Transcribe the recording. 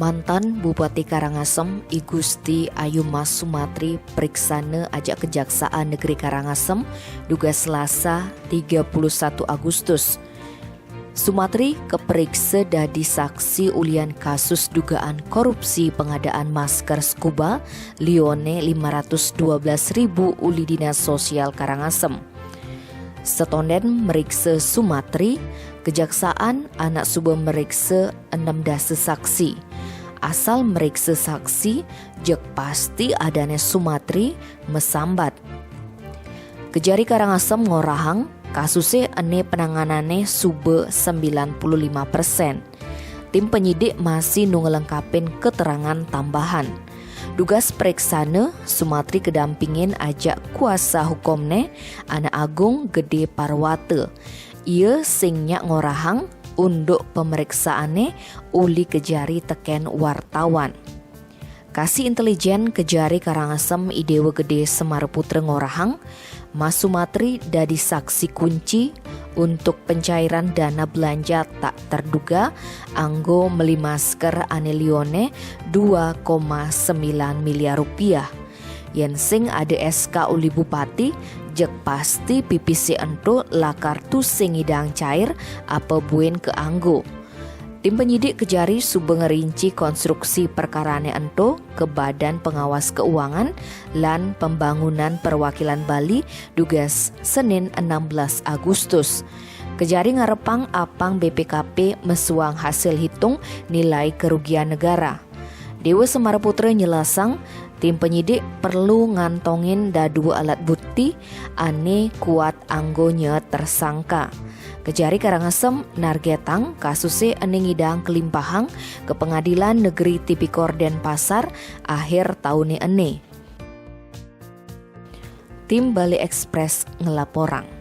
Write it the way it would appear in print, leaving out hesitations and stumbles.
Mantan Bupati Karangasem I Gusti Ayu Mas Sumatri periksana ajak Kejaksaan Negeri Karangasem duga Selasa 31 Agustus. Sumatri keperiksa dadi saksi ulian kasus dugaan korupsi pengadaan masker scuba lione 512.000 uli Dinas Sosial Karangasem. Setonden meriksa Sumatri, Kejaksaan anak suba meriksa 6 dasa saksi. Asal meriksa saksi, jek pasti adanya Sumatri mesambat. Kejari Karangasem ngorahang, kasusnya ane penanganane sube 95%. Tim penyidik masih ngelengkapin keterangan tambahan. Dugas periksana, Sumatri kedampingin ajak kuasa hukumne Anak Agung Gede Parwate. Ia singnya ngorahang unduk pemeriksaane uli kejari teken wartawan. Kasih intelijen kejari Karangasem Idewa Gede Semarputra ngorahang, Mas Sumatri dadi saksi kunci untuk pencairan dana belanja tak terduga anggo meli masker anelione 2,9 miliar rupiah. Yen sing ada SK uli Bupati, jek pasti PPC ento lakar tu sing idang cair apa buen ke anggo. Tim penyidik kejari suba ngerinci konstruksi perkarane ento ke Badan Pengawas Keuangan lan Pembangunan Perwakilan Bali dugas Senin 16 Agustus. Kejari ngarepang apang BPKP mesuang hasil hitung nilai kerugian negara. Dewa Semarputra nyelasang tim penyidik perlu ngantongin dadu alat bukti ane kuat anggonya tersangka. Kejari Karangasem nargetang kasusnya ane ngidang kelimpahang ke Pengadilan Negeri Tipikor Denpasar akhir tahun ane. Tim Bali Express ngelaporang.